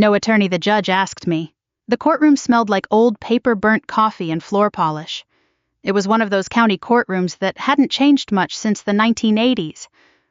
No attorney, the judge asked me. The courtroom smelled like old paper-burnt coffee and floor polish. It was one of those county courtrooms that hadn't changed much since the 1980s.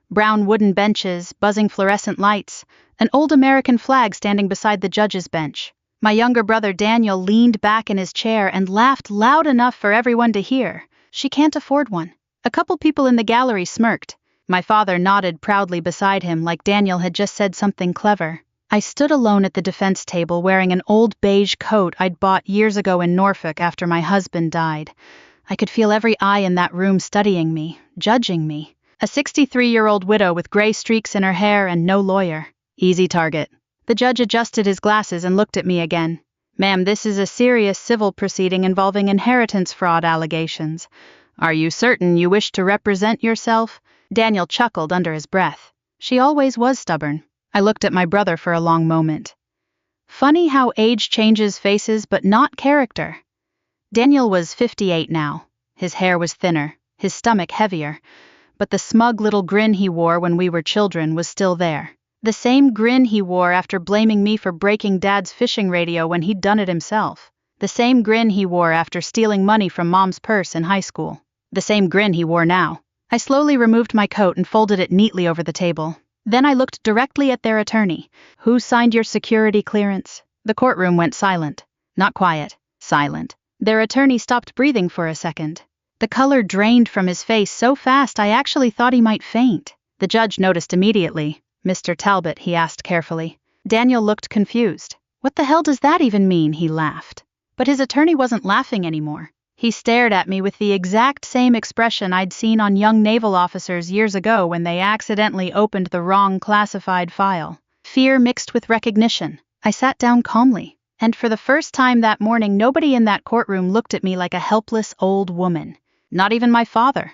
Brown wooden benches, buzzing fluorescent lights, an old American flag standing beside the judge's bench. My younger brother Daniel leaned back in his chair and laughed loud enough for everyone to hear. She can't afford one. A couple people in the gallery smirked. My father nodded proudly beside him like Daniel had just said something clever. I stood alone at the defense table wearing an old beige coat I'd bought years ago in Norfolk after my husband died. I could feel every eye in that room studying me, judging me. A 63-year-old widow with gray streaks in her hair and no lawyer. Easy target. The judge adjusted his glasses and looked at me again. Ma'am, this is a serious civil proceeding involving inheritance fraud allegations. Are you certain you wish to represent yourself? Daniel chuckled under his breath. She always was stubborn. I looked at my brother for a long moment. Funny how age changes faces but not character. Daniel was 58 now. His hair was thinner, his stomach heavier, but the smug little grin he wore when we were children was still there. The same grin he wore after blaming me for breaking Dad's fishing radio when he'd done it himself. The same grin he wore after stealing money from Mom's purse in high school. The same grin he wore now. I slowly removed my coat and folded it neatly over the table. Then I looked directly at their attorney. Who signed your security clearance? The courtroom went silent. Not quiet. Silent. Their attorney stopped breathing for a second. The color drained from his face so fast I actually thought he might faint. The judge noticed immediately. Mr. Talbot, he asked carefully. Daniel looked confused. What the hell does that even mean? He laughed. But his attorney wasn't laughing anymore. He stared at me with the exact same expression I'd seen on young naval officers years ago when they accidentally opened the wrong classified file. Fear mixed with recognition. I sat down calmly, and for the first time that morning nobody in that courtroom looked at me like a helpless old woman. Not even my father.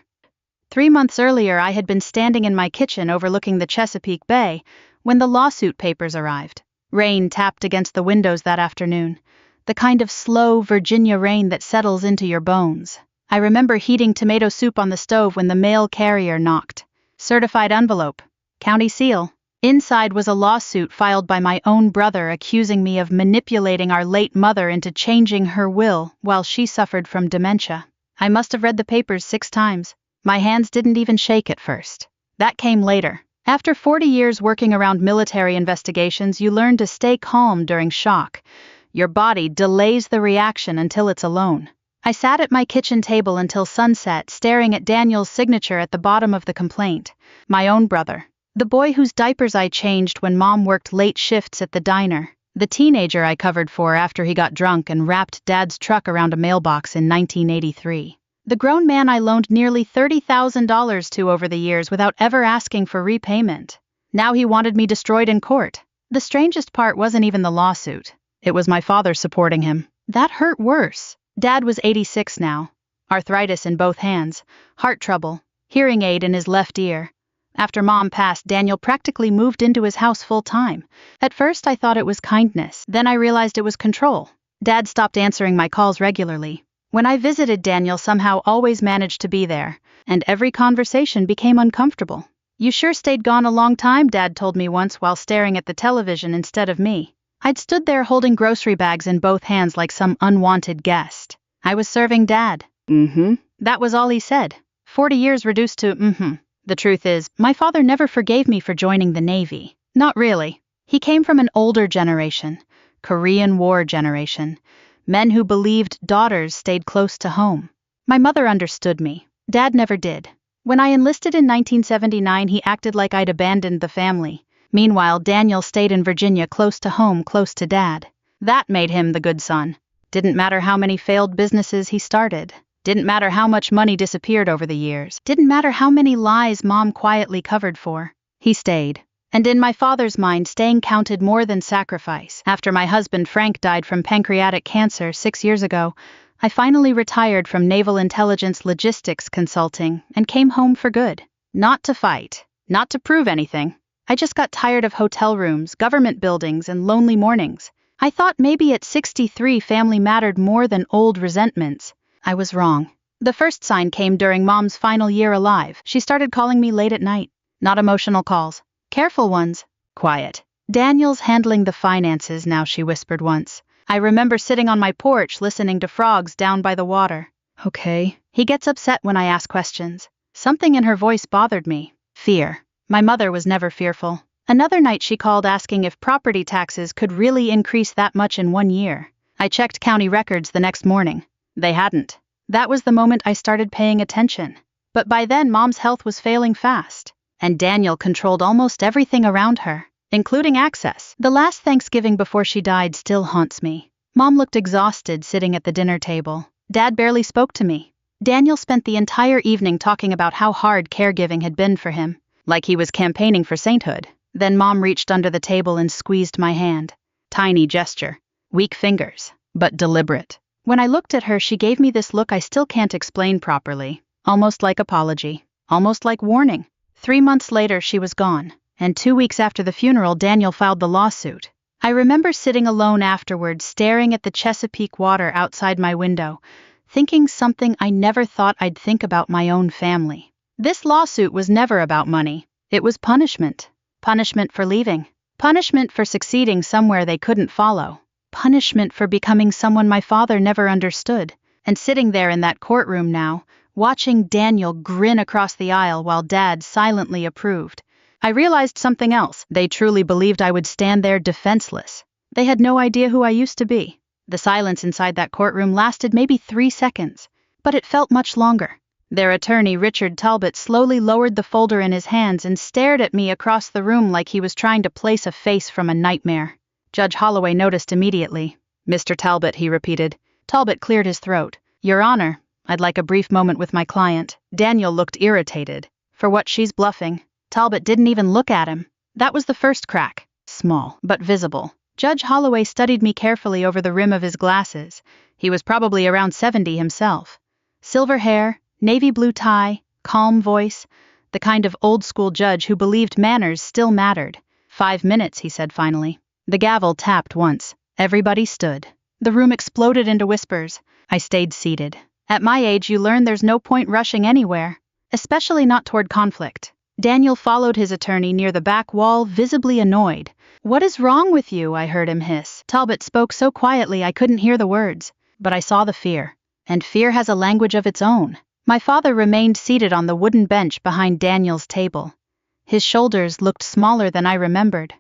3 months earlier I had been standing in my kitchen overlooking the Chesapeake Bay when the lawsuit papers arrived. Rain tapped against the windows that afternoon. The kind of slow Virginia rain that settles into your bones. I remember heating tomato soup on the stove when the mail carrier knocked. Certified envelope. County seal. Inside was a lawsuit filed by my own brother accusing me of manipulating our late mother into changing her will while she suffered from dementia. I must have read the papers 6 times. My hands didn't even shake at first. That came later. After 40 years working around military investigations, you learn to stay calm during shock. Your body delays the reaction until it's alone. I sat at my kitchen table until sunset, staring at Daniel's signature at the bottom of the complaint. My own brother. The boy whose diapers I changed when Mom worked late shifts at the diner. The teenager I covered for after he got drunk and wrapped Dad's truck around a mailbox in 1983. The grown man I loaned nearly $30,000 to over the years without ever asking for repayment. Now he wanted me destroyed in court. The strangest part wasn't even the lawsuit. It was my father supporting him. That hurt worse. Dad was 86 now. Arthritis in both hands, heart trouble, hearing aid in his left ear. After Mom passed, Daniel practically moved into his house full-time. At first I thought it was kindness, then I realized it was control. Dad stopped answering my calls regularly. When I visited, Daniel somehow always managed to be there, and every conversation became uncomfortable. You sure stayed gone a long time, Dad told me once while staring at the television instead of me. I'd stood there holding grocery bags in both hands like some unwanted guest. I was serving Dad. That was all he said. 40 years reduced to The truth is, my father never forgave me for joining the Navy. Not really. He came from an older generation. Korean War generation. Men who believed daughters stayed close to home. My mother understood me. Dad never did. When I enlisted in 1979, he acted like I'd abandoned the family. Meanwhile, Daniel stayed in Virginia close to home, close to Dad. That made him the good son. Didn't matter how many failed businesses he started. Didn't matter how much money disappeared over the years. Didn't matter how many lies Mom quietly covered for. He stayed. And in my father's mind, staying counted more than sacrifice. After my husband Frank died from pancreatic cancer 6 years ago, I finally retired from Naval Intelligence Logistics Consulting and came home for good. Not to fight. Not to prove anything. I just got tired of hotel rooms, government buildings, and lonely mornings. I thought maybe at 63 family mattered more than old resentments. I was wrong. The first sign came during Mom's final year alive. She started calling me late at night. Not emotional calls. Careful ones. Quiet. Daniel's handling the finances now, she whispered once. I remember sitting on my porch listening to frogs down by the water. Okay. He gets upset when I ask questions. Something in her voice bothered me. Fear. My mother was never fearful. Another night she called asking if property taxes could really increase that much in 1 year. I checked county records the next morning. They hadn't. That was the moment I started paying attention. But by then Mom's health was failing fast. And Daniel controlled almost everything around her, including access. The last Thanksgiving before she died still haunts me. Mom looked exhausted sitting at the dinner table. Dad barely spoke to me. Daniel spent the entire evening talking about how hard caregiving had been for him, like he was campaigning for sainthood. Then Mom reached under the table and squeezed my hand. Tiny gesture. Weak fingers, but deliberate. When I looked at her, she gave me this look I still can't explain properly. Almost like apology. Almost like warning. 3 months later, she was gone. And 2 weeks after the funeral, Daniel filed the lawsuit. I remember sitting alone afterwards, staring at the Chesapeake water outside my window, thinking something I never thought I'd think about my own family. This lawsuit was never about money. It was punishment. Punishment for leaving. Punishment for succeeding somewhere they couldn't follow. Punishment for becoming someone my father never understood. And sitting there in that courtroom now, watching Daniel grin across the aisle while Dad silently approved, I realized something else. They truly believed I would stand there defenseless. They had no idea who I used to be. The silence inside that courtroom lasted maybe 3 seconds, but it felt much longer. Their attorney, Richard Talbot, slowly lowered the folder in his hands and stared at me across the room like he was trying to place a face from a nightmare. Judge Holloway noticed immediately. Mr. Talbot, he repeated. Talbot cleared his throat. Your Honor, I'd like a brief moment with my client. Daniel looked irritated. For what, she's bluffing. Talbot didn't even look at him. That was the first crack. Small, but visible. Judge Holloway studied me carefully over the rim of his glasses. He was probably around 70 himself. Silver hair, navy blue tie, calm voice, the kind of old-school judge who believed manners still mattered. 5 minutes, he said finally. The gavel tapped once. Everybody stood. The room exploded into whispers. I stayed seated. At my age, you learn there's no point rushing anywhere, especially not toward conflict. Daniel followed his attorney near the back wall, visibly annoyed. What is wrong with you? I heard him hiss. Talbot spoke so quietly I couldn't hear the words, but I saw the fear. And fear has a language of its own. My father remained seated on the wooden bench behind Daniel's table. His shoulders looked smaller than I remembered.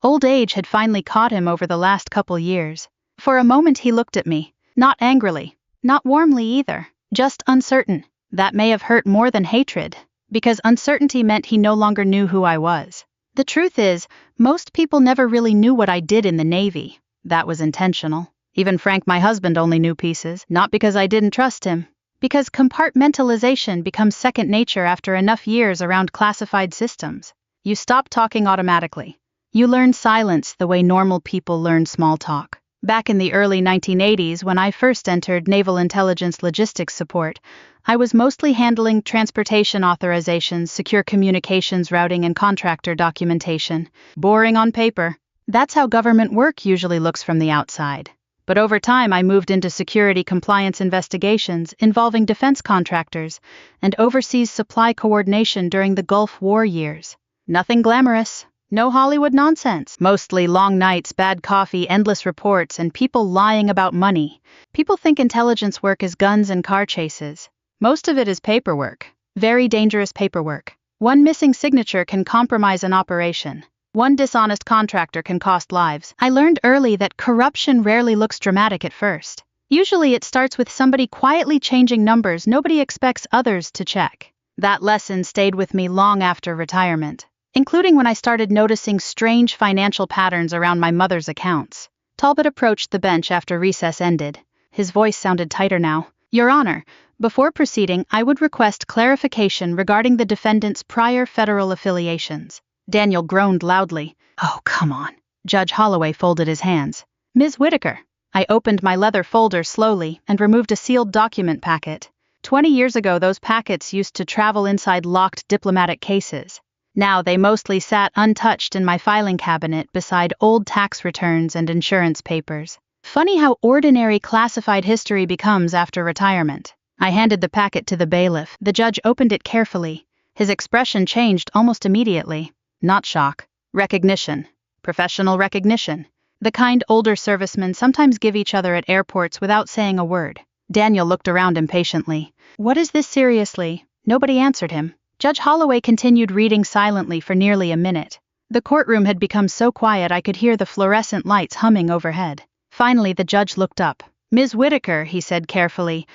Old age had finally caught him over the last couple years. For a moment he looked at me, not angrily, not warmly either, just uncertain. That may have hurt more than hatred, because uncertainty meant he no longer knew who I was. The truth is, most people never really knew what I did in the Navy. That was intentional. Even Frank, my husband, only knew pieces, not because I didn't trust him, because compartmentalization becomes second nature after enough years around classified systems. You stop talking automatically. You learn silence the way normal people learn small talk. Back in the early 1980s, when I first entered Naval Intelligence Logistics Support, I was mostly handling transportation authorizations, secure communications routing, and contractor documentation. Boring on paper. That's how government work usually looks from the outside. But over time, I moved into security compliance investigations involving defense contractors and overseas supply coordination during the Gulf War years. Nothing glamorous. No Hollywood nonsense. Mostly long nights, bad coffee, endless reports, and people lying about money. People think intelligence work is guns and car chases. Most of it is paperwork. Very dangerous paperwork. One missing signature can compromise an operation. One dishonest contractor can cost lives. I learned early that corruption rarely looks dramatic at first. Usually it starts with somebody quietly changing numbers nobody expects others to check. That lesson stayed with me long after retirement, including when I started noticing strange financial patterns around my mother's accounts. Talbot approached the bench after recess ended. His voice sounded tighter now. Your Honor, before proceeding, I would request clarification regarding the defendant's prior federal affiliations. Daniel groaned loudly. Oh, come on. Judge Holloway folded his hands. Ms. Whitaker. I opened my leather folder slowly and removed a sealed document packet. 20 years ago, those packets used to travel inside locked diplomatic cases. Now they mostly sat untouched in my filing cabinet beside old tax returns and insurance papers. Funny how ordinary classified history becomes after retirement. I handed the packet to the bailiff. The judge opened it carefully. His expression changed almost immediately. Not shock. Recognition. Professional recognition. The kind older servicemen sometimes give each other at airports without saying a word. Daniel looked around impatiently. What is this seriously? Nobody answered him. Judge Holloway continued reading silently for nearly a minute. The courtroom had become so quiet I could hear the fluorescent lights humming overhead. Finally, the judge looked up. Ms. Whitaker, he said carefully,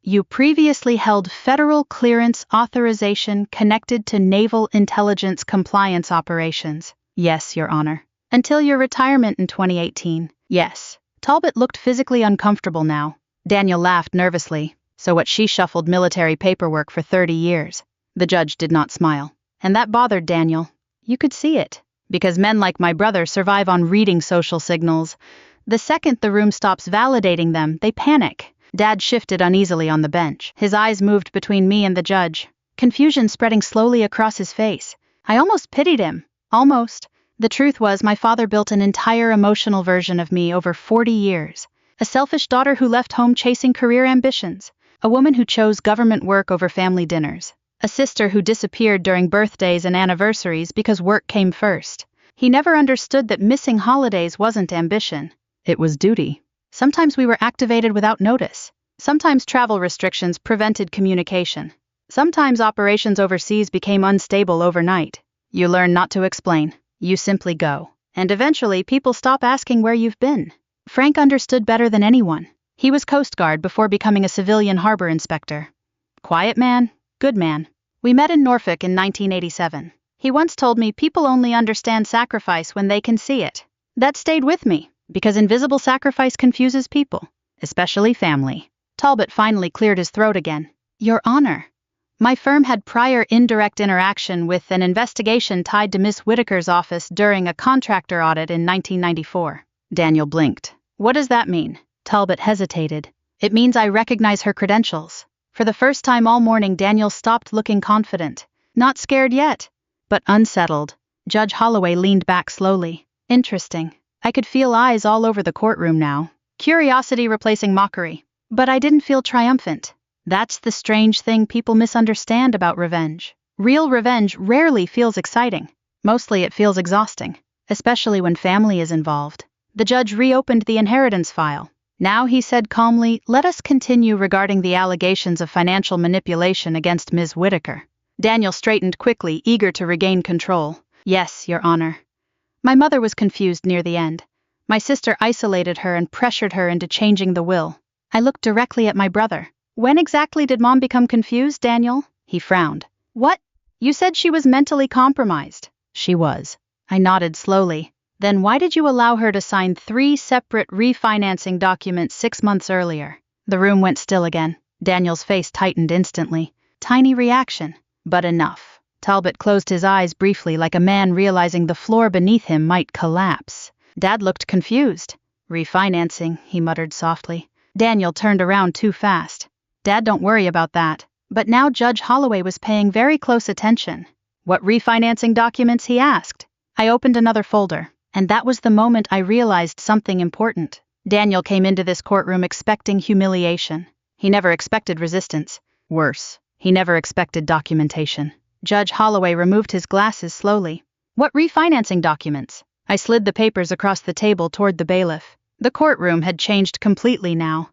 you previously held federal clearance authorization connected to naval intelligence compliance operations. Yes, Your Honor. Until your retirement in 2018. Yes. Talbot looked physically uncomfortable now. Daniel laughed nervously. So what, she shuffled military paperwork for 30 years. The judge did not smile. And that bothered Daniel. You could see it. Because men like my brother survive on reading social signals. The second the room stops validating them, they panic. Dad shifted uneasily on the bench. His eyes moved between me and the judge. Confusion spreading slowly across his face. I almost pitied him. Almost. The truth was, my father built an entire emotional version of me over 40 years. A selfish daughter who left home chasing career ambitions. A woman who chose government work over family dinners. A sister who disappeared during birthdays and anniversaries because work came first. He never understood that missing holidays wasn't ambition. It was duty. Sometimes we were activated without notice. Sometimes travel restrictions prevented communication. Sometimes operations overseas became unstable overnight. You learn not to explain. You simply go. And eventually people stop asking where you've been. Frank understood better than anyone. He was Coast Guard before becoming a civilian harbor inspector. Quiet man, good man. We met in Norfolk in 1987. He once told me people only understand sacrifice when they can see it. That stayed with me, because invisible sacrifice confuses people, especially family. Talbot finally cleared his throat again. Your Honor. My firm had prior indirect interaction with an investigation tied to Miss Whitaker's office during a contractor audit in 1994. Daniel blinked. What does that mean? Talbot hesitated. It means I recognize her credentials. For the first time all morning, Daniel stopped looking confident. Not scared yet, but unsettled. Judge Holloway leaned back slowly. Interesting. I could feel eyes all over the courtroom now. Curiosity replacing mockery. But I didn't feel triumphant. That's the strange thing people misunderstand about revenge. Real revenge rarely feels exciting. Mostly it feels exhausting, especially when family is involved. The judge reopened the inheritance file. Now, he said calmly, let us continue regarding the allegations of financial manipulation against Ms. Whitaker. Daniel straightened quickly, eager to regain control. Yes, Your Honor. My mother was confused near the end. My sister isolated her and pressured her into changing the will. I looked directly at my brother. When exactly did Mom become confused, Daniel? He frowned. What? You said she was mentally compromised. She was. I nodded slowly. Then why did you allow her to sign 3 separate refinancing documents 6 months earlier? The room went still again. Daniel's face tightened instantly. Tiny reaction, but enough. Talbot closed his eyes briefly, like a man realizing the floor beneath him might collapse. Dad looked confused. Refinancing, he muttered softly. Daniel turned around too fast. Dad, don't worry about that. But now Judge Holloway was paying very close attention. What refinancing documents, he asked. I opened another folder, and that was the moment I realized something important. Daniel came into this courtroom expecting humiliation. He never expected resistance. Worse, he never expected documentation. Judge Holloway removed his glasses slowly. What refinancing documents? I slid the papers across the table toward the bailiff. The courtroom had changed completely now.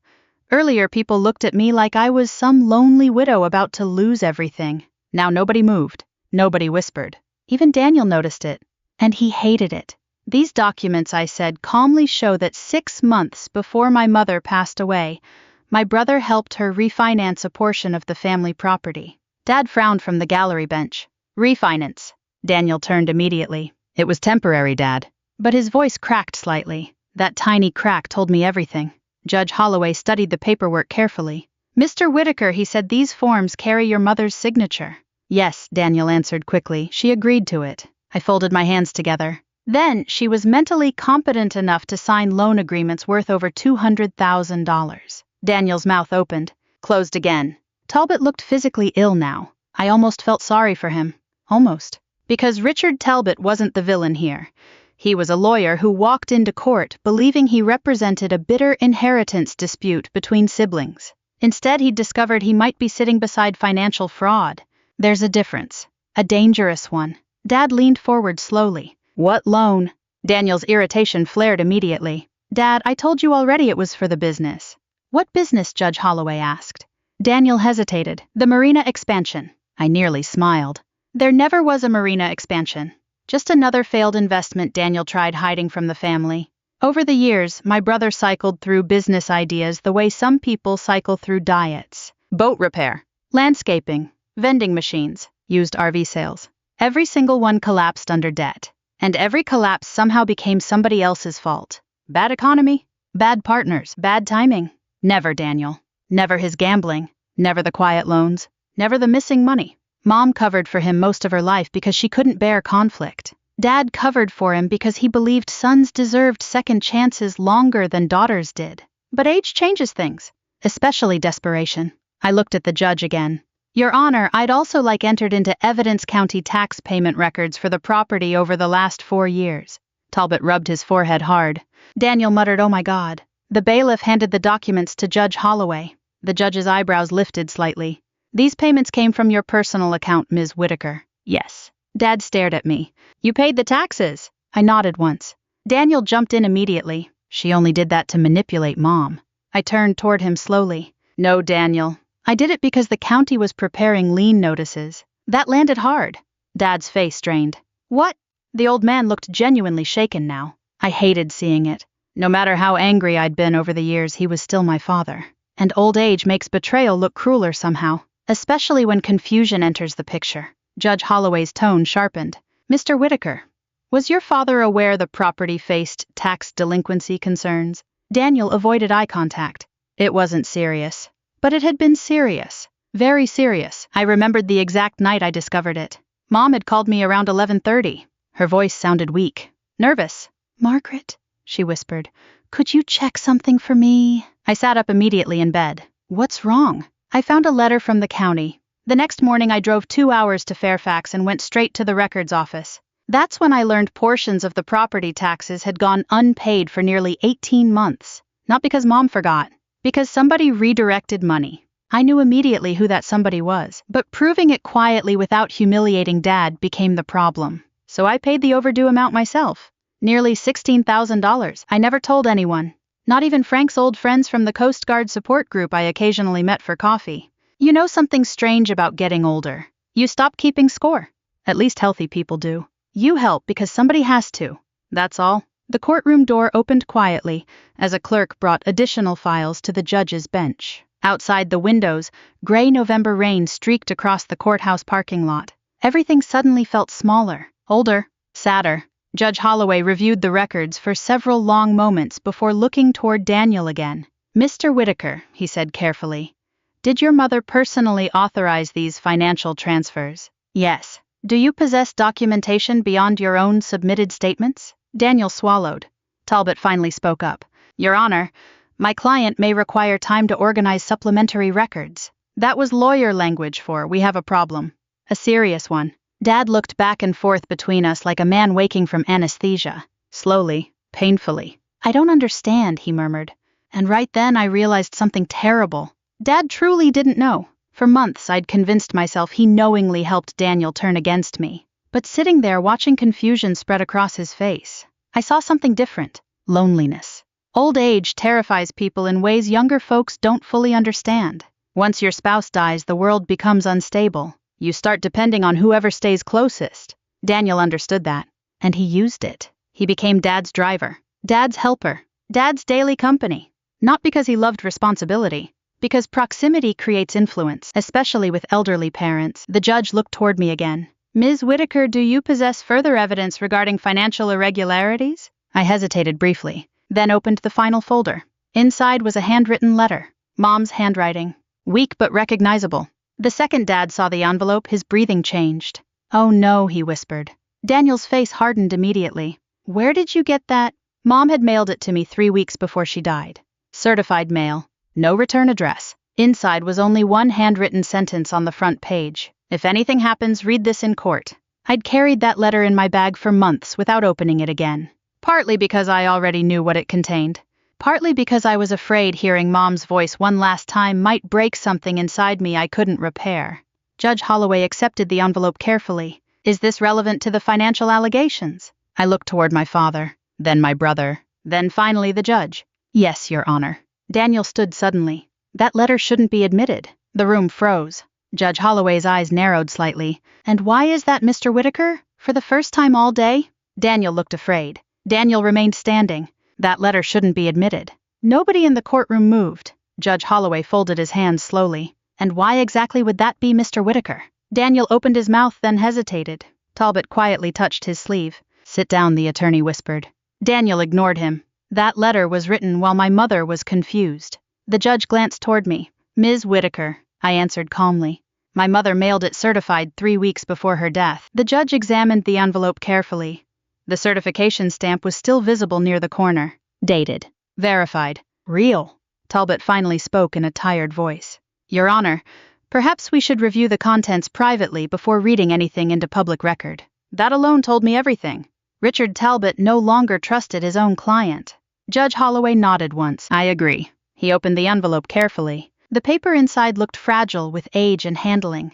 Earlier, people looked at me like I was some lonely widow about to lose everything. Now nobody moved. Nobody whispered. Even Daniel noticed it. And he hated it. These documents, I said, calmly show that 6 months before my mother passed away, my brother helped her refinance a portion of the family property. Dad frowned from the gallery bench. Refinance. Daniel turned immediately. It was temporary, Dad. But his voice cracked slightly. That tiny crack told me everything. Judge Holloway studied the paperwork carefully. Mr. Whitaker, he said, these forms carry your mother's signature. Yes, Daniel answered quickly. She agreed to it. I folded my hands together. Then, she was mentally competent enough to sign loan agreements worth over $200,000. Daniel's mouth opened, closed again. Talbot looked physically ill now. I almost felt sorry for him. Almost. Because Richard Talbot wasn't the villain here. He was a lawyer who walked into court believing he represented a bitter inheritance dispute between siblings. Instead, he'd discovered he might be sitting beside financial fraud. There's a difference. A dangerous one. Dad leaned forward slowly. What loan? Daniel's irritation flared immediately. Dad, I told you already it was for the business. What business? Judge Holloway asked. Daniel hesitated. The marina expansion. I nearly smiled. There never was a marina expansion. Just another failed investment Daniel tried hiding from the family. Over the years, my brother cycled through business ideas the way some people cycle through diets. Boat repair, landscaping, vending machines, used RV sales. Every single one collapsed under debt. And every collapse somehow became somebody else's fault. Bad economy, bad partners, bad timing. Never Daniel. Never his gambling. Never the quiet loans. Never the missing money. Mom covered for him most of her life because she couldn't bear conflict. Dad covered for him because he believed sons deserved second chances longer than daughters did. But age changes things, especially desperation. I looked at the judge again. Your Honor, I'd also like entered into evidence county tax payment records for the property over the last 4 years. Talbot rubbed his forehead hard. Daniel muttered, "Oh my God." The bailiff handed the documents to Judge Holloway. The judge's eyebrows lifted slightly. These payments came from your personal account, Ms. Whitaker. Yes. Dad stared at me. You paid the taxes. I nodded once. Daniel jumped in immediately. She only did that to manipulate Mom. I turned toward him slowly. No, Daniel. I did it because the county was preparing lien notices. That landed hard. Dad's face strained. What? The old man looked genuinely shaken now. I hated seeing it. No matter how angry I'd been over the years, he was still my father. And old age makes betrayal look crueler somehow, especially when confusion enters the picture. Judge Holloway's tone sharpened. Mr. Whitaker, was your father aware the property faced tax delinquency concerns? Daniel avoided eye contact. It wasn't serious. But it had been serious. Very serious. I remembered the exact night I discovered it. Mom had called me around 11:30. Her voice sounded weak. Nervous. Margaret, she whispered, could you check something for me? I sat up immediately in bed. What's wrong? I found a letter from the county. The next morning I drove 2 hours to Fairfax and went straight to the records office. That's when I learned portions of the property taxes had gone unpaid for nearly 18 months. Not because Mom forgot. Because somebody redirected money. I knew immediately who that somebody was, but proving it quietly without humiliating Dad became the problem. So I paid the overdue amount myself. Nearly $16,000. I never told anyone. Not even Frank's old friends from the Coast Guard support group I occasionally met for coffee. You know something strange about getting older. You stop keeping score. At least healthy people do. You help because somebody has to. That's all. The courtroom door opened quietly as a clerk brought additional files to the judge's bench. Outside the windows, gray November rain streaked across the courthouse parking lot. Everything suddenly felt smaller, older, sadder. Judge Holloway reviewed the records for several long moments before looking toward Daniel again. Mr. Whitaker, he said carefully, did your mother personally authorize these financial transfers? Yes. Do you possess documentation beyond your own submitted statements? Daniel swallowed. Talbot finally spoke up. Your Honor, my client may require time to organize supplementary records. That was lawyer language for we have a problem. A serious one. Dad looked back and forth between us like a man waking from anesthesia. Slowly, painfully. I don't understand, he murmured. And right then I realized something terrible. Dad truly didn't know. For months I'd convinced myself he knowingly helped Daniel turn against me. But sitting there watching confusion spread across his face, I saw something different. Loneliness. Old age terrifies people in ways younger folks don't fully understand. Once your spouse dies, the world becomes unstable. You start depending on whoever stays closest. Daniel understood that, and he used it. He became Dad's driver, Dad's helper, Dad's daily company. Not because he loved responsibility, because proximity creates influence, especially with elderly parents. The judge looked toward me again. Ms. Whitaker, do you possess further evidence regarding financial irregularities? I hesitated briefly, then opened the final folder. Inside was a handwritten letter. Mom's handwriting. Weak but recognizable. The second Dad saw the envelope, his breathing changed. Oh no, he whispered. Daniel's face hardened immediately. Where did you get that? Mom had mailed it to me 3 weeks before she died. Certified mail. No return address. Inside was only one handwritten sentence on the front page. If anything happens, read this in court. I'd carried that letter in my bag for months without opening it again. Partly because I already knew what it contained. Partly because I was afraid hearing Mom's voice one last time might break something inside me I couldn't repair. Judge Holloway accepted the envelope carefully. Is this relevant to the financial allegations? I looked toward my father. then my brother, then finally the judge. Yes, Your Honor. Daniel stood suddenly. That letter shouldn't be admitted. The room froze. Judge Holloway's eyes narrowed slightly. And why is that, Mr. Whitaker? For the first time all day? Daniel looked afraid. Daniel remained standing. That letter shouldn't be admitted. Nobody in the courtroom moved. Judge Holloway folded his hands slowly. And why exactly would that be, Mr. Whitaker? Daniel opened his mouth, then hesitated. Talbot quietly touched his sleeve. Sit down, the attorney whispered. Daniel ignored him. That letter was written while my mother was confused. The judge glanced toward me. Ms. Whitaker, I answered calmly. My mother mailed it certified 3 weeks before her death. The judge examined the envelope carefully. The certification stamp was still visible near the corner. Dated. Verified. Real. Talbot finally spoke in a tired voice. Your Honor, perhaps we should review the contents privately before reading anything into public record. That alone told me everything. Richard Talbot no longer trusted his own client. Judge Holloway nodded once. I agree. He opened the envelope carefully. The paper inside looked fragile with age and handling.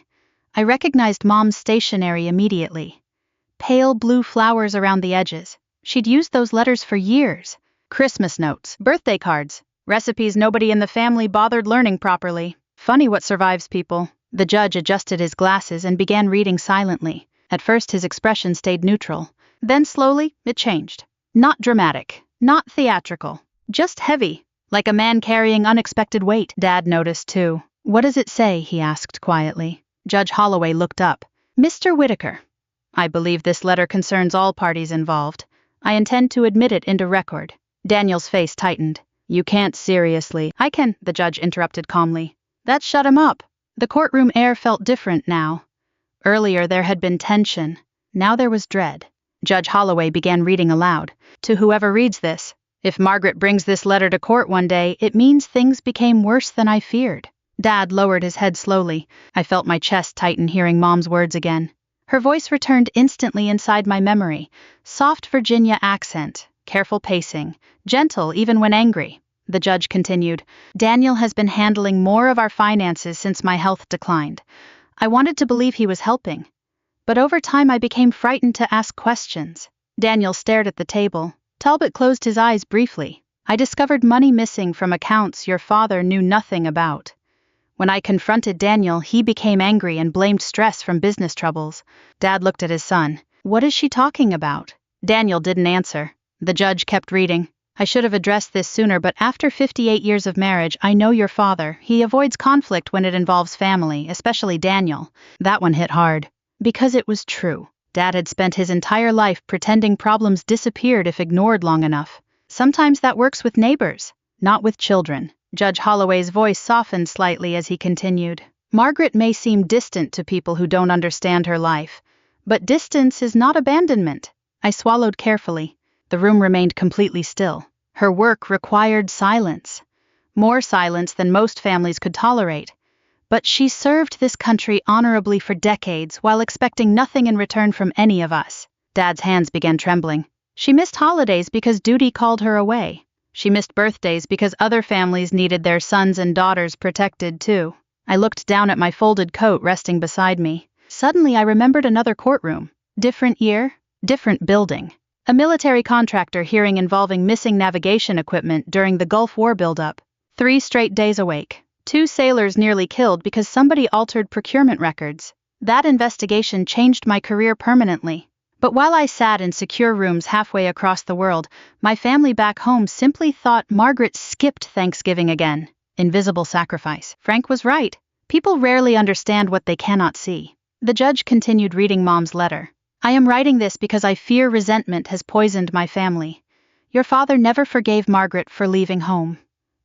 I recognized Mom's stationery immediately. Pale blue flowers around the edges. She'd used those letters for years. Christmas notes, birthday cards, recipes nobody in the family bothered learning properly. Funny what survives people. The judge adjusted his glasses and began reading silently. At first his expression stayed neutral. Then slowly, it changed. Not dramatic, not theatrical, just heavy, like a man carrying unexpected weight. Dad noticed too. What does it say? He asked quietly. Judge Holloway looked up. Mr. Whitaker, I believe this letter concerns all parties involved. I intend to admit it into record. Daniel's face tightened. You can't seriously. I can, the judge interrupted calmly. That shut him up. The courtroom air felt different now. Earlier there had been tension. Now there was dread. Judge Holloway began reading aloud. To whoever reads this, if Margaret brings this letter to court one day, it means things became worse than I feared. Dad lowered his head slowly. I felt my chest tighten hearing Mom's words again. Her voice returned instantly inside my memory. Soft Virginia accent, careful pacing, gentle even when angry. The judge continued, Daniel has been handling more of our finances since my health declined. I wanted to believe he was helping. But over time I became frightened to ask questions. Daniel stared at the table. Talbot closed his eyes briefly. I discovered money missing from accounts your father knew nothing about. When I confronted Daniel, he became angry and blamed stress from business troubles. Dad looked at his son. What is she talking about? Daniel didn't answer. The judge kept reading. I should have addressed this sooner, but after 58 years of marriage, I know your father. He avoids conflict when it involves family, especially Daniel. That one hit hard. Because it was true. Dad had spent his entire life pretending problems disappeared if ignored long enough. Sometimes that works with neighbors, not with children. Judge Holloway's voice softened slightly as he continued. Margaret may seem distant to people who don't understand her life, but distance is not abandonment. I swallowed carefully. The room remained completely still. Her work required silence. More silence than most families could tolerate. But she served this country honorably for decades while expecting nothing in return from any of us. Dad's hands began trembling. She missed holidays because duty called her away. She missed birthdays because other families needed their sons and daughters protected too. I looked down at my folded coat resting beside me. Suddenly I remembered another courtroom. Different year, different building. A military contractor hearing involving missing navigation equipment during the Gulf War buildup. 3 straight days awake. 2 sailors nearly killed because somebody altered procurement records. That investigation changed my career permanently. But while I sat in secure rooms halfway across the world, my family back home simply thought Margaret skipped Thanksgiving again. Invisible sacrifice. Frank was right. People rarely understand what they cannot see. The judge continued reading Mom's letter. I am writing this because I fear resentment has poisoned my family. Your father never forgave Margaret for leaving home.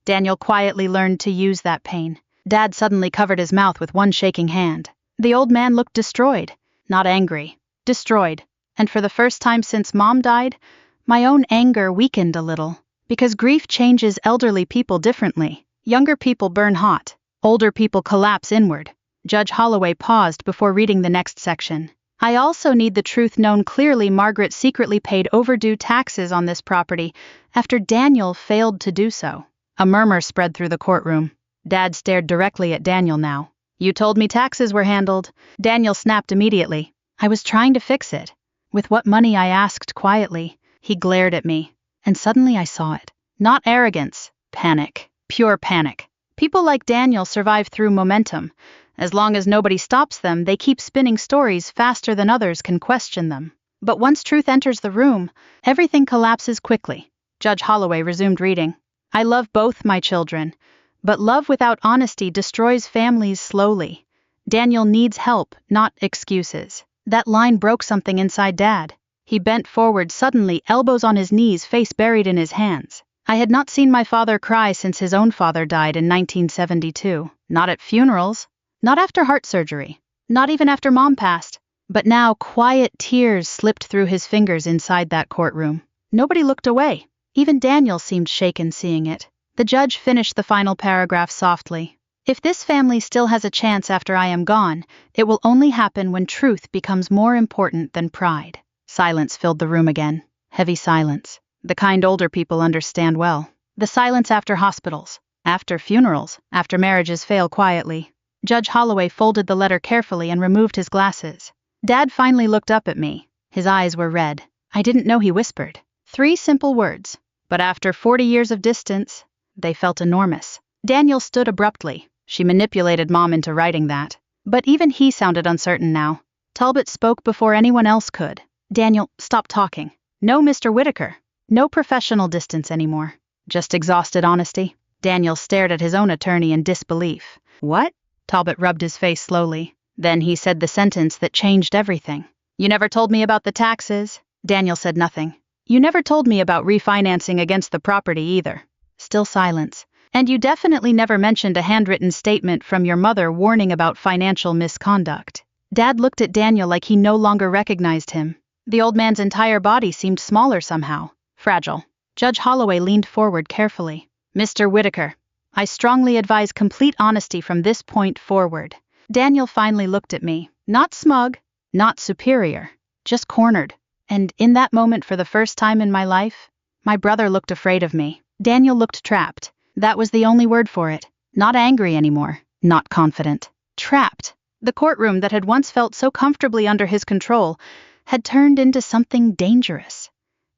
Daniel quietly learned to use that pain. Dad suddenly covered his mouth with one shaking hand. The old man looked destroyed, not angry. Destroyed. And for the first time since Mom died, my own anger weakened a little. Because grief changes elderly people differently. Younger people burn hot. Older people collapse inward. Judge Holloway paused before reading the next section. I also need the truth known clearly. Margaret secretly paid overdue taxes on this property after Daniel failed to do so. A murmur spread through the courtroom. Dad stared directly at Daniel now. You told me taxes were handled. Daniel snapped immediately. I was trying to fix it. With what money? I asked quietly. He glared at me, and suddenly I saw it. Not arrogance, panic, pure panic. People like Daniel survive through momentum. As long as nobody stops them, they keep spinning stories faster than others can question them. But once truth enters the room, everything collapses quickly. Judge Holloway resumed reading. I love both my children, but love without honesty destroys families slowly. Daniel needs help, not excuses. That line broke something inside Dad. He bent forward suddenly, elbows on his knees, face buried in his hands. I had not seen my father cry since his own father died in 1972. Not at funerals, not after heart surgery, not even after Mom passed. But now quiet tears slipped through his fingers inside that courtroom. Nobody looked away. Even Daniel seemed shaken seeing it. The judge finished the final paragraph softly. If this family still has a chance after I am gone, it will only happen when truth becomes more important than pride. Silence filled the room again. Heavy silence. The kind older people understand well. The silence after hospitals, after funerals, after marriages fail quietly. Judge Holloway folded the letter carefully and removed his glasses. Dad finally looked up at me. His eyes were red. I didn't know he whispered. 3 simple words. But after 40 years of distance, they felt enormous. Daniel stood abruptly. She manipulated Mom into writing that. But even he sounded uncertain now. Talbot spoke before anyone else could. Daniel, stop talking. No, Mr. Whitaker. No professional distance anymore. Just exhausted honesty. Daniel stared at his own attorney in disbelief. What? Talbot rubbed his face slowly. Then he said the sentence that changed everything. You never told me about the taxes. Daniel said nothing. You never told me about refinancing against the property either. Still silence. And you definitely never mentioned a handwritten statement from your mother warning about financial misconduct. Dad looked at Daniel like he no longer recognized him. The old man's entire body seemed smaller somehow. Fragile. Judge Holloway leaned forward carefully. Mr. Whitaker, I strongly advise complete honesty from this point forward. Daniel finally looked at me. Not smug, not superior, just cornered. And in that moment, for the first time in my life, my brother looked afraid of me. Daniel looked trapped. That was the only word for it. Not angry anymore, not confident. Trapped. The courtroom that had once felt so comfortably under his control had turned into something dangerous.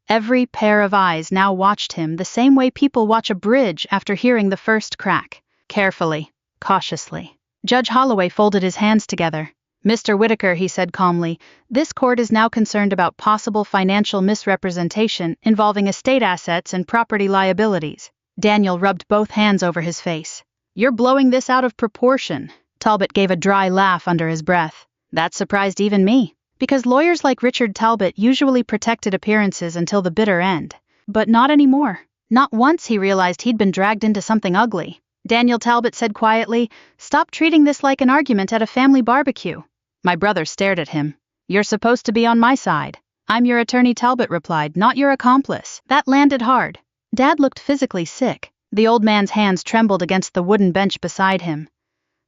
Every pair of eyes now watched him the same way people watch a bridge after hearing the first crack. Carefully, cautiously. Judge Holloway folded his hands together. Mr. Whitaker, he said calmly, this court is now concerned about possible financial misrepresentation involving estate assets and property liabilities. Daniel rubbed both hands over his face. You're blowing this out of proportion. Talbot gave a dry laugh under his breath. That surprised even me, because lawyers like Richard Talbot usually protected appearances until the bitter end. But not anymore. Not once he realized he'd been dragged into something ugly. Daniel Talbot said quietly, "Stop treating this like an argument at a family barbecue." My brother stared at him. "You're supposed to be on my side." "I'm your attorney," Talbot replied, "not your accomplice." That landed hard. Dad looked physically sick. The old man's hands trembled against the wooden bench beside him.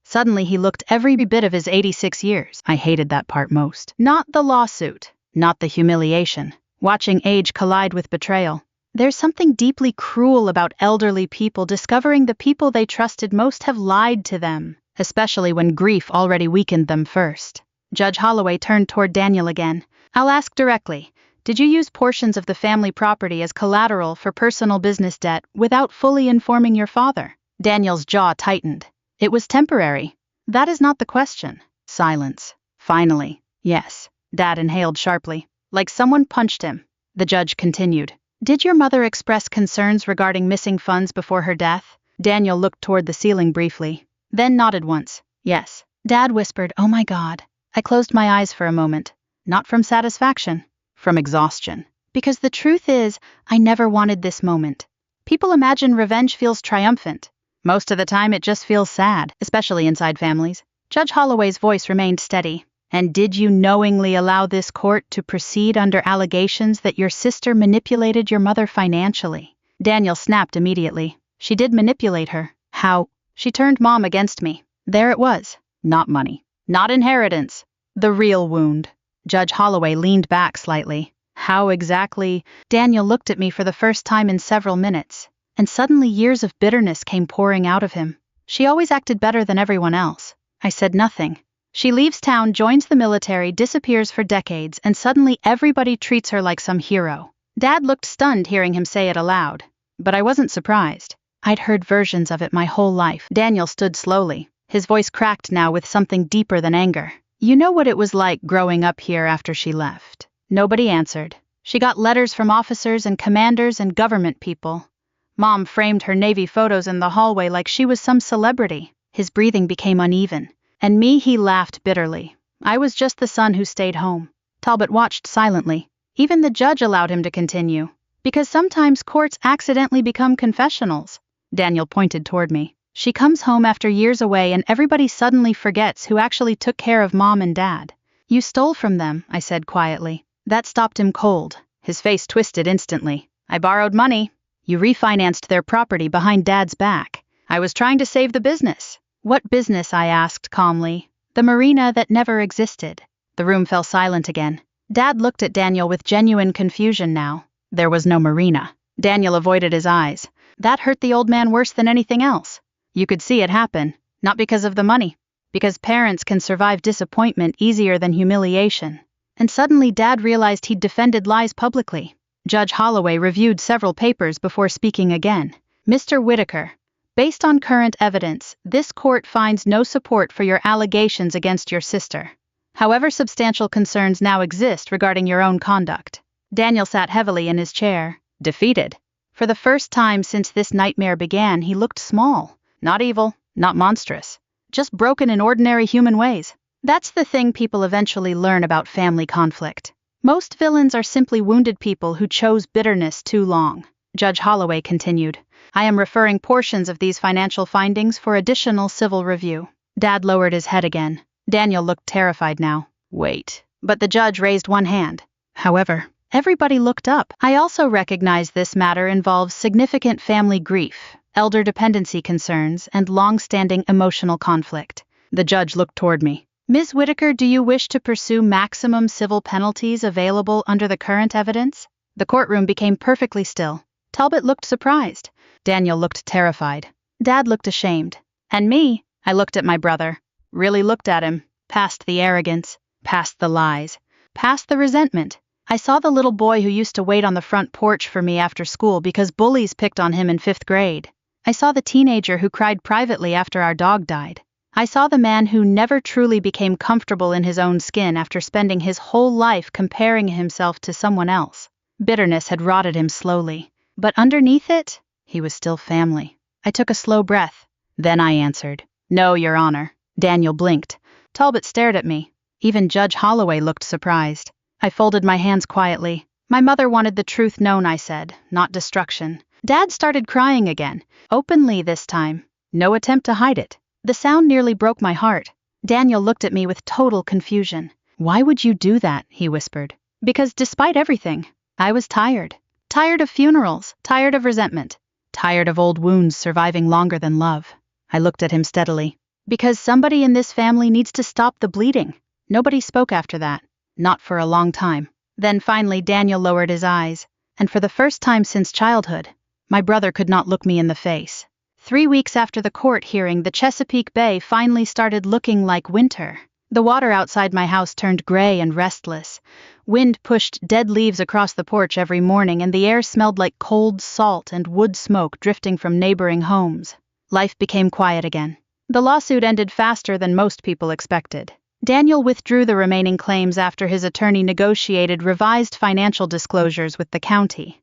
Suddenly he looked every bit of his 86 years. I hated that part most. Not the lawsuit. Not the humiliation. Watching age collide with betrayal. There's something deeply cruel about elderly people discovering the people they trusted most have lied to them, especially when grief already weakened them first. Judge Holloway turned toward Daniel again. "I'll ask directly. Did you use portions of the family property as collateral for personal business debt without fully informing your father?" Daniel's jaw tightened. "It was temporary." "That is not the question." Silence. Finally, "Yes." Dad inhaled sharply, like someone punched him. The judge continued. "Did your mother express concerns regarding missing funds before her death?" Daniel looked toward the ceiling briefly, then nodded once. "Yes." Dad whispered, "Oh my God." I closed my eyes for a moment. Not from satisfaction, from exhaustion. Because the truth is, I never wanted this moment. People imagine revenge feels triumphant. Most of the time it just feels sad, especially inside families. Judge Holloway's voice remained steady. "And did you knowingly allow this court to proceed under allegations that your sister manipulated your mother financially?" Daniel snapped immediately. "She did manipulate her." "How?" "She turned Mom against me." There it was. Not money. Not inheritance. The real wound. Judge Holloway leaned back slightly. "How exactly?" Daniel looked at me for the first time in several minutes, and suddenly years of bitterness came pouring out of him. "She always acted better than everyone else." I said nothing. "She leaves town, joins the military, disappears for decades, and suddenly everybody treats her like some hero. Dad looked stunned hearing him say it aloud. But I wasn't surprised. I'd heard versions of it my whole life. Daniel stood slowly, his voice cracked now with something deeper than anger. You know what it was like growing up here after she left? Nobody answered. She got letters from officers and commanders and government people. Mom framed her Navy photos in the hallway like she was some celebrity. His breathing became uneven. And me, he laughed bitterly. I was just the son who stayed home. Talbot watched silently. Even the judge allowed him to continue. Because sometimes courts accidentally become confessionals. Daniel pointed toward me. She comes home after years away and everybody suddenly forgets who actually took care of Mom and Dad. You stole from them, I said quietly. That stopped him cold. His face twisted instantly. I borrowed money. You refinanced their property behind Dad's back. I was trying to save the business. What business? I asked calmly. The marina that never existed. The room fell silent again. Dad looked at Daniel with genuine confusion now. There was no marina. Daniel avoided his eyes. That hurt the old man worse than anything else. You could see it happen, not because of the money, because parents can survive disappointment easier than humiliation. And suddenly Dad realized he'd defended lies publicly. Judge Holloway reviewed several papers before speaking again. Mr. Whitaker, based on current evidence, this court finds no support for your allegations against your sister. However, substantial concerns now exist regarding your own conduct. Daniel sat heavily in his chair, defeated. For the first time since this nightmare began, he looked small. Not evil, not monstrous. Just broken in ordinary human ways. That's the thing people eventually learn about family conflict. Most villains are simply wounded people who chose bitterness too long. Judge Holloway continued. I am referring portions of these financial findings for additional civil review. Dad lowered his head again. Daniel looked terrified now. Wait. But the judge raised one hand. However, everybody looked up. I also recognize this matter involves significant family grief, elder dependency concerns, and long-standing emotional conflict. The judge looked toward me. Ms. Whitaker, do you wish to pursue maximum civil penalties available under the current evidence? The courtroom became perfectly still. Talbot looked surprised. Daniel looked terrified. Dad looked ashamed. And me, I looked at my brother. Really looked at him. Past the arrogance. Past the lies. Past the resentment. I saw the little boy who used to wait on the front porch for me after school because bullies picked on him in 5th grade. I saw the teenager who cried privately after our dog died. I saw the man who never truly became comfortable in his own skin after spending his whole life comparing himself to someone else. Bitterness had rotted him slowly. But underneath it, he was still family. I took a slow breath. Then I answered, No, Your Honor. Daniel blinked. Talbot stared at me. Even Judge Holloway looked surprised. I folded my hands quietly. My mother wanted the truth known, I said, not destruction. Dad started crying again, openly this time. No attempt to hide it. The sound nearly broke my heart. Daniel looked at me with total confusion. Why would you do that? He whispered. Because despite everything, I was tired. Tired of funerals, tired of resentment, tired of old wounds surviving longer than love. I looked at him steadily. Because somebody in this family needs to stop the bleeding. Nobody spoke after that. Not for a long time. Then finally Daniel lowered his eyes, and for the first time since childhood, my brother could not look me in the face. 3 weeks after the court hearing, the Chesapeake Bay finally started looking like winter. The water outside my house turned gray and restless. Wind pushed dead leaves across the porch every morning, and the air smelled like cold salt and wood smoke drifting from neighboring homes. Life became quiet again. The lawsuit ended faster than most people expected. Daniel withdrew the remaining claims after his attorney negotiated revised financial disclosures with the county.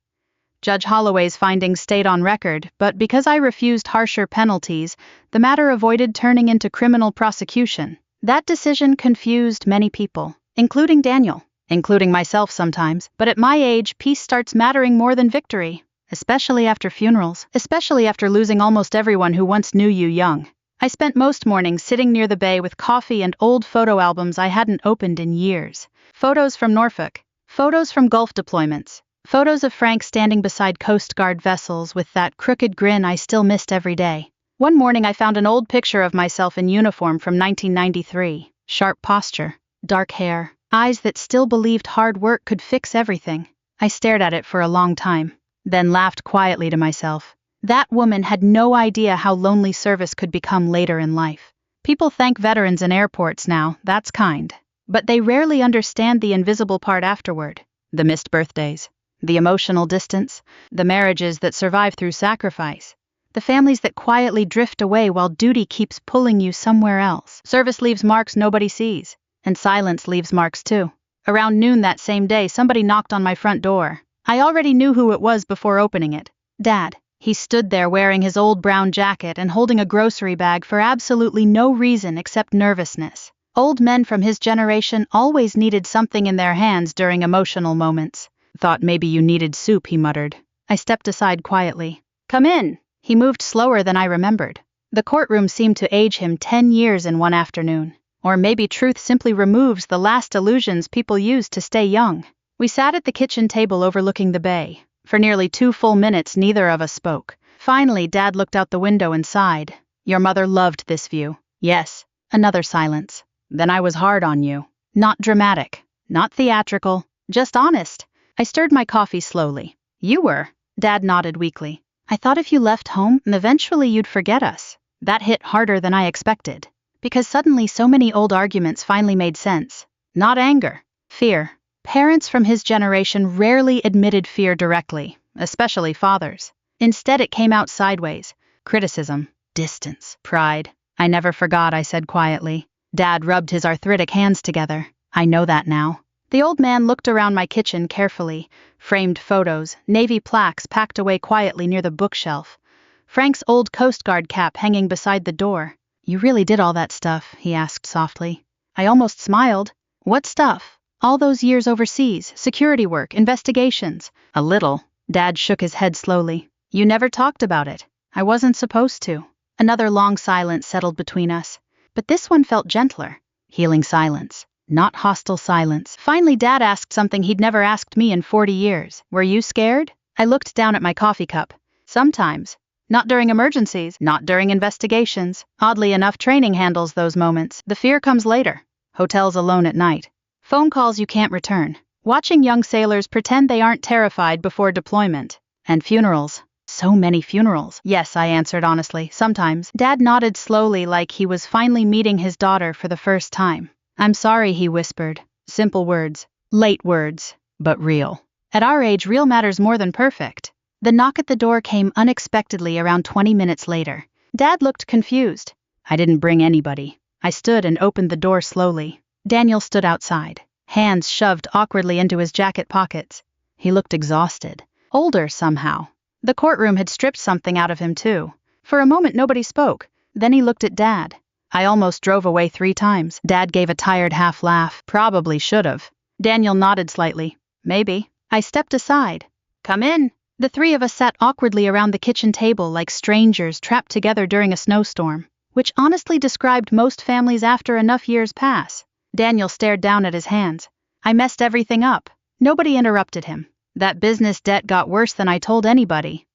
Judge Holloway's findings stayed on record, but because I refused harsher penalties, the matter avoided turning into criminal prosecution. That decision confused many people, including Daniel, including myself sometimes, but at my age, peace starts mattering more than victory, especially after funerals, especially after losing almost everyone who once knew you young. I spent most mornings sitting near the bay with coffee and old photo albums I hadn't opened in years. Photos from Norfolk, photos from Gulf deployments, photos of Frank standing beside Coast Guard vessels with that crooked grin I still missed every day. One morning I found an old picture of myself in uniform from 1993. Sharp posture, dark hair, eyes that still believed hard work could fix everything. I stared at it for a long time, then laughed quietly to myself. That woman had no idea how lonely service could become later in life. People thank veterans in airports now, that's kind. But they rarely understand the invisible part afterward. The missed birthdays, The emotional distance, the marriages that survive through sacrifice, the families that quietly drift away while duty keeps pulling you somewhere else. Service leaves marks nobody sees, and silence leaves marks too. Around noon that same day, somebody knocked on my front door. I already knew who it was before opening it. Dad. He stood there wearing his old brown jacket and holding a grocery bag for absolutely no reason except nervousness. Old men from his generation always needed something in their hands during emotional moments. Thought maybe you needed soup, he muttered. I stepped aside quietly. Come in. He moved slower than I remembered. The courtroom seemed to age him 10 years in one afternoon. Or maybe truth simply removes the last illusions people use to stay young. We sat at the kitchen table overlooking the bay. For nearly 2 full minutes, neither of us spoke. Finally, Dad looked out the window and sighed. Your mother loved this view. Yes. Another silence. Then I was hard on you. Not dramatic. Not theatrical. Just honest. I stirred my coffee slowly. You were. Dad nodded weakly. I thought if you left home, eventually you'd forget us. That hit harder than I expected. Because suddenly so many old arguments finally made sense. Not anger. Fear. Parents from his generation rarely admitted fear directly, especially fathers. Instead, it came out sideways. Criticism. Distance. Pride. I never forgot, I said quietly. Dad rubbed his arthritic hands together. I know that now. The old man looked around my kitchen carefully. Framed photos, navy plaques packed away quietly near the bookshelf. Frank's old Coast Guard cap hanging beside the door. You really did all that stuff, he asked softly. I almost smiled. What stuff? All those years overseas, security work, investigations. A little. Dad shook his head slowly. You never talked about it. I wasn't supposed to. Another long silence settled between us. But this one felt gentler. Healing silence. Not hostile silence. Finally, Dad asked something he'd never asked me in 40 years. Were you scared? I looked down at my coffee cup. Sometimes. Not during emergencies. Not during investigations. Oddly enough, training handles those moments. The fear comes later. Hotels alone at night. Phone calls you can't return. Watching young sailors pretend they aren't terrified before deployment. And funerals. So many funerals. Yes, I answered honestly, sometimes. Dad nodded slowly like he was finally meeting his daughter for the first time. I'm sorry, he whispered. Simple words. Late words. But real. At our age, real matters more than perfect. The knock at the door came unexpectedly around 20 minutes later. Dad looked confused. I didn't bring anybody. I stood and opened the door slowly. Daniel stood outside, hands shoved awkwardly into his jacket pockets. He looked exhausted. Older somehow. The courtroom had stripped something out of him too. For a moment nobody spoke. Then he looked at Dad. I almost drove away 3 times. Dad gave a tired half laugh. Probably should've. Daniel nodded slightly. Maybe. I stepped aside. Come in. The 3 of us sat awkwardly around the kitchen table like strangers trapped together during a snowstorm, which honestly described most families after enough years pass. Daniel stared down at his hands. I messed everything up. Nobody interrupted him. That business debt got worse than I told anybody.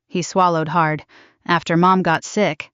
He swallowed hard. After Mom got sick.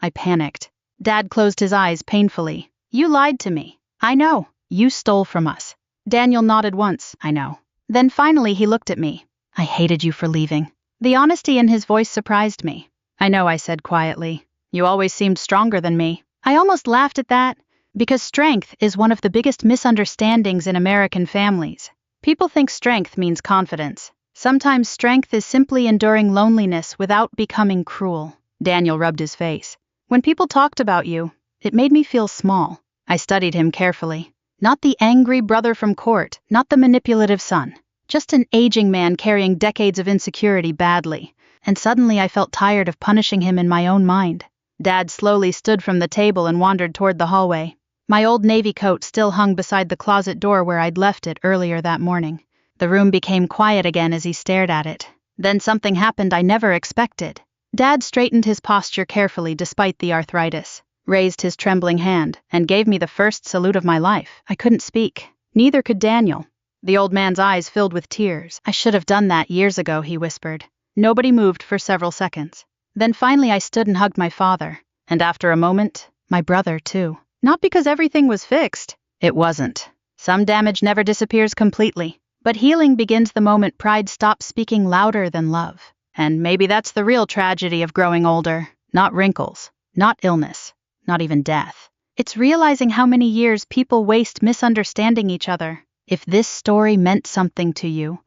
I panicked. Dad closed his eyes painfully. You lied to me. I know. You stole from us. Daniel nodded once. I know. Then finally he looked at me. I hated you for leaving. The honesty in his voice surprised me. I know, I said quietly. You always seemed stronger than me. I almost laughed at that. Because strength is one of the biggest misunderstandings in American families. People think strength means confidence. Sometimes strength is simply enduring loneliness without becoming cruel. Daniel rubbed his face. When people talked about you, it made me feel small. I studied him carefully. Not the angry brother from court, not the manipulative son. Just an aging man carrying decades of insecurity badly. And suddenly I felt tired of punishing him in my own mind. Dad slowly stood from the table and wandered toward the hallway. My old navy coat still hung beside the closet door where I'd left it earlier that morning. The room became quiet again as he stared at it. Then something happened I never expected. Dad straightened his posture carefully despite the arthritis, raised his trembling hand, and gave me the first salute of my life. I couldn't speak. Neither could Daniel. The old man's eyes filled with tears. I should have done that years ago, he whispered. Nobody moved for several seconds. Then finally I stood and hugged my father. And after a moment, my brother too. Not because everything was fixed. It wasn't. Some damage never disappears completely. But healing begins the moment pride stops speaking louder than love. And maybe that's the real tragedy of growing older. Not wrinkles. Not illness. Not even death. It's realizing how many years people waste misunderstanding each other. If this story meant something to you,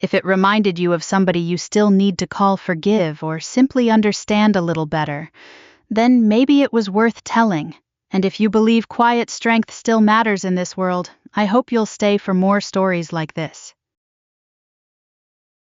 If it reminded you of somebody you still need to call forgive or simply understand a little better, then maybe it was worth telling. And if you believe quiet strength still matters in this world, I hope you'll stay for more stories like this.